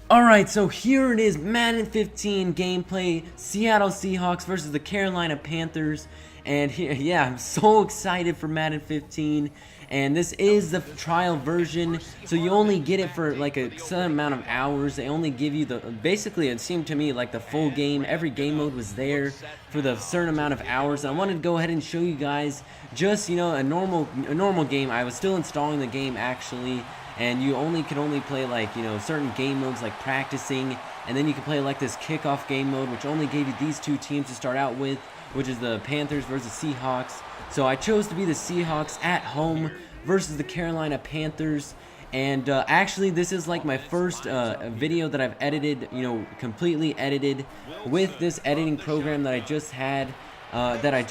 Alright, so here it is, Madden 15 gameplay, Seattle Seahawks versus the Carolina Panthers. And here, yeah, I'm so excited for Madden 15. And this is the trial version, so you only get it for like a certain amount of hours. They only give you basically it seemed to me like the full game. Every game mode was there for the certain amount of hours. And I wanted to go ahead and show you guys just, a normal game. I was still installing the game actually, and you could only play like certain game modes like practicing, and then you can play like this kickoff game mode, which only gave you these two teams to start out with, which is the Panthers versus Seahawks. So I chose to be the Seahawks at home versus the Carolina Panthers. And actually this is like my first video that I've edited, completely edited with this editing program that I just had. I've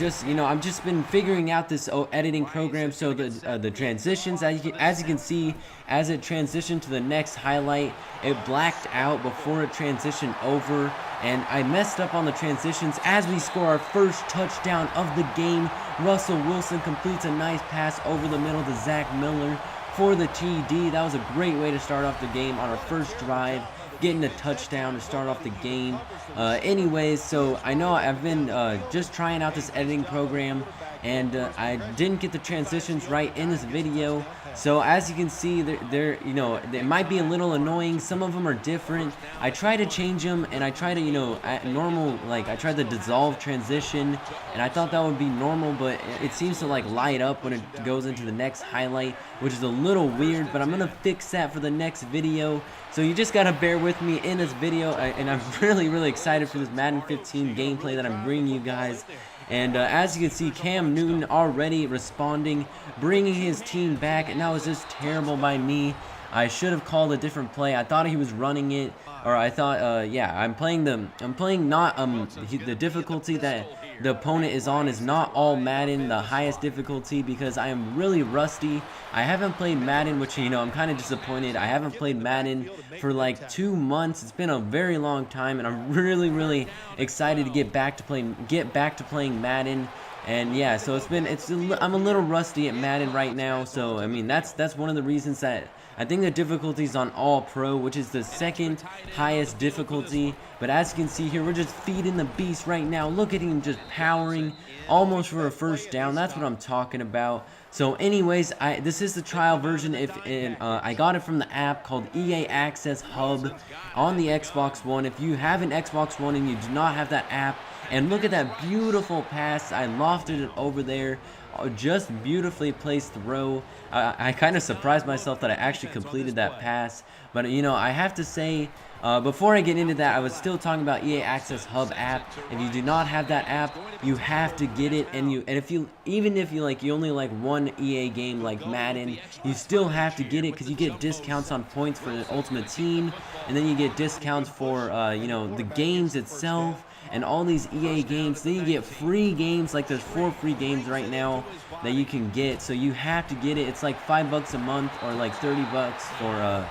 just been figuring out this editing program. So the transitions, as you can see, as it transitioned to the next highlight, it blacked out before it transitioned over, and I messed up on the transitions. As we score our first touchdown of the game, Russell Wilson completes a nice pass over the middle to Zach Miller for the TD. That was a great way to start off the game on our first drive, getting a touchdown to start off the game. Anyways, so I know I've been just trying out this editing program, and I didn't get the transitions right in this video. So as you can see, they might be a little annoying. Some of them are different. I try to change them, and I try to, at normal, like I tried the dissolve transition, and I thought that would be normal, but it seems to like light up when it goes into the next highlight, which is a little weird, but I'm gonna fix that for the next video. So you just gotta bear with me in this video, and I'm really excited for this Madden 15 gameplay that I'm bringing you guys. And as you can see, Cam Newton already responding, bringing his team back, and that was just terrible by me. I should have called a different play. I thought he was running it, or I thought, yeah, I'm playing not the difficulty that the opponent is on is not all Madden, the highest difficulty, because I am really rusty. I haven't played Madden, which I'm kind of disappointed. I haven't played Madden for like 2 months. It's been a very long time, and I'm really excited to get back to playing Madden. And yeah, so I'm a little rusty at Madden right now. So I mean, that's one of the reasons that I think the difficulty is on All Pro, which is the second highest difficulty. But as you can see here, we're just feeding the beast right now. Look at him just powering almost for a first down. That's what I'm talking about. So anyways, this is the trial version. I got it from the app called EA Access Hub on the Xbox One. If you have an Xbox One and you do not have that app, and look at that beautiful pass, I lofted it over there. Just beautifully placed throw. I kind of surprised myself that I actually completed that pass. But I have to say, before I get into that, I was still talking about EA Access Hub app. If you do not have that app, you have to get it. And even if you only like one EA game like Madden, you still have to get it, because you get discounts on points for the Ultimate Team, and then you get discounts for the games itself. And all these EA games, then you get free games. Like there's 4 free games right now that you can get, so you have to get it. It's like $5 a month, or like $30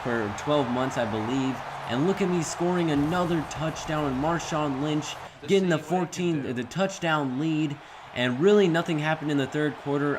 for 12 months, I believe. And look at me scoring another touchdown, and Marshawn Lynch getting the touchdown lead. And really nothing happened in the third quarter.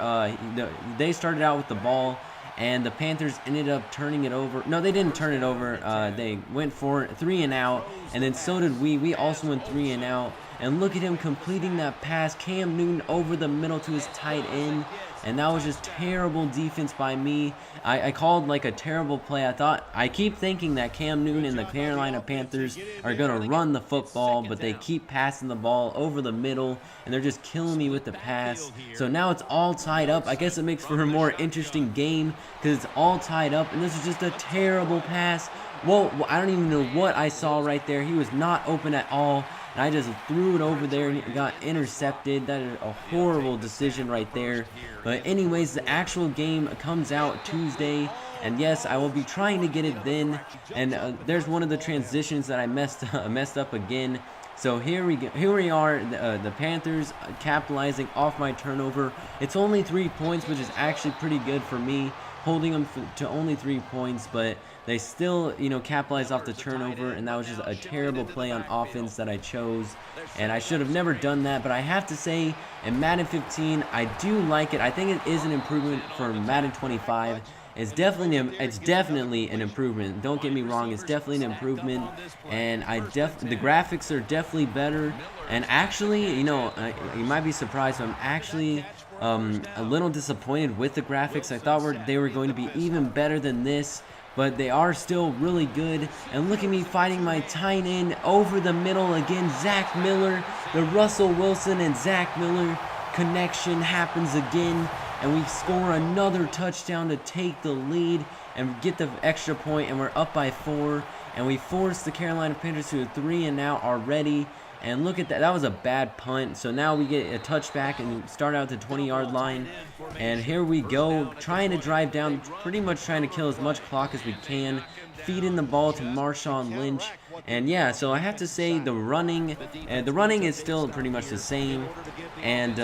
They started out with the ball, and the Panthers ended up turning it over. No, they didn't turn it over. They went for 3 and out, and then so did we. We also went 3 and out. And look at him completing that pass. Cam Newton over the middle to his tight end. And that was just terrible defense by me. I called like a terrible play. I keep thinking that Cam Newton and the Carolina Panthers are going to run the football, but they keep passing the ball over the middle, and they're just killing me with the pass. So now it's all tied up. I guess it makes for a more interesting game, because it's all tied up, and this is just a terrible pass. Whoa, I don't even know what I saw right there. He was not open at all, and I just threw it over there and it got intercepted. That is a horrible decision right there. But anyways, the actual game comes out Tuesday, and yes, I will be trying to get it then. And there's one of the transitions that I messed up again. So here we are, the Panthers capitalizing off my turnover. It's only 3 points, which is actually pretty good for me, holding them to only 3 points, but they still, capitalized off the turnover, and that was just a terrible play on offense that I chose, and I should have never done that. But I have to say, in Madden 15, I do like it. I think it is an improvement for Madden 25, It's definitely an improvement. Don't get me wrong, it's definitely an improvement, and the graphics are definitely better. And actually, you know, you might be surprised, but I'm actually a little disappointed with the graphics. I thought they were going to be even better than this, but they are still really good. And look at me fighting my tight end over the middle again. Zach Miller, the Russell Wilson and Zach Miller connection happens again, and we score another touchdown to take the lead and get the extra point, and we're up by 4, and we force the Carolina Panthers to a 3-and-out already. And look at that. That was a bad punt. So now we get a touchback and start out the 20-yard line. And here we go, trying to drive down, pretty much trying to kill as much clock as we can, feeding the ball to Marshawn Lynch. And yeah, so I have to say the running is still pretty much the same. And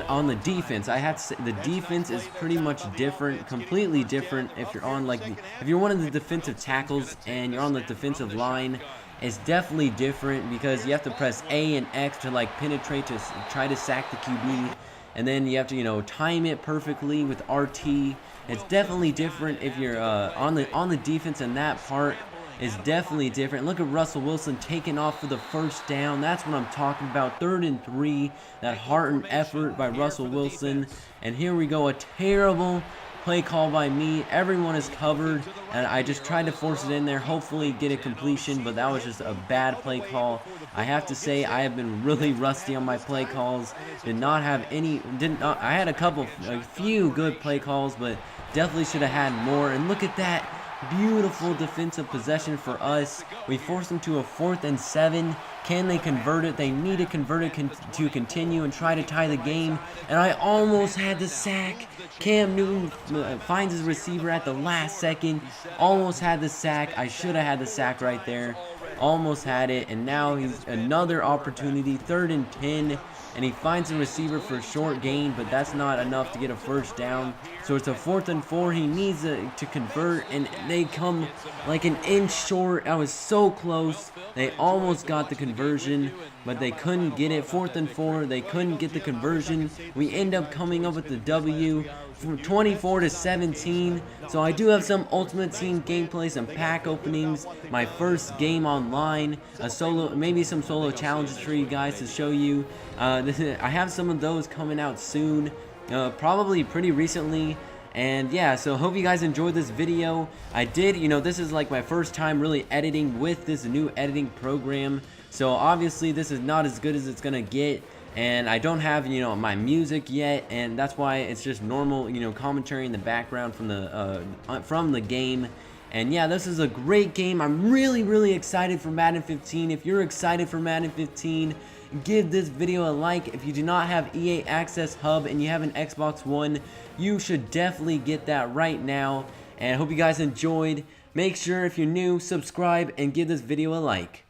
on the defense, I have to say the defense is pretty much different, completely different. If you're one of the defensive tackles and you're on the defensive line, it's definitely different because you have to press A and X to like penetrate to try to sack the QB, and then you have to, you know, time it perfectly with RT. It's definitely different if you're on the defense, and that part is definitely different. Look at Russell Wilson taking off for the first down. That's what I'm talking about. 3rd and 3. That heart and effort by Russell Wilson. And here we go, a terrible play call by me. Everyone is covered, and I just tried to force it in there, hopefully get a completion, but that was just a bad play call. I have to say I have been really rusty on my play calls. I had a few good play calls, but definitely should have had more. And look at that beautiful defensive possession for us. We force them to a 4th and 7. Can they convert it? They need to convert it to continue and try to tie the game. And I almost had the sack. Cam Newton finds his receiver at the last second. Almost had the sack. I should have had the sack right there. Almost had it. And now he's another opportunity. 3rd and 10. And he finds a receiver for a short gain, but that's not enough to get a first down. So it's a 4th and 4. He needs to convert, and they come like an inch short. I was so close. They almost got the conversion, but they couldn't get it. 4th and 4. They couldn't get the conversion. We end up coming up with the W from 24-17. So I do have some Ultimate Team gameplay, some pack openings, my first game online, maybe some solo challenges for you guys to show you. I have some of those coming out soon, probably pretty recently. And yeah, so hope you guys enjoyed this video. This is like my first time really editing with this new editing program. So obviously this is not as good as it's gonna get. And I don't have, my music yet, and that's why it's just normal, commentary in the background from the game. And yeah, this is a great game. I'm really, really excited for Madden 15. If you're excited for Madden 15, give this video a like. If you do not have EA Access Hub and you have an Xbox One, you should definitely get that right now. And I hope you guys enjoyed. Make sure if you're new, subscribe and give this video a like.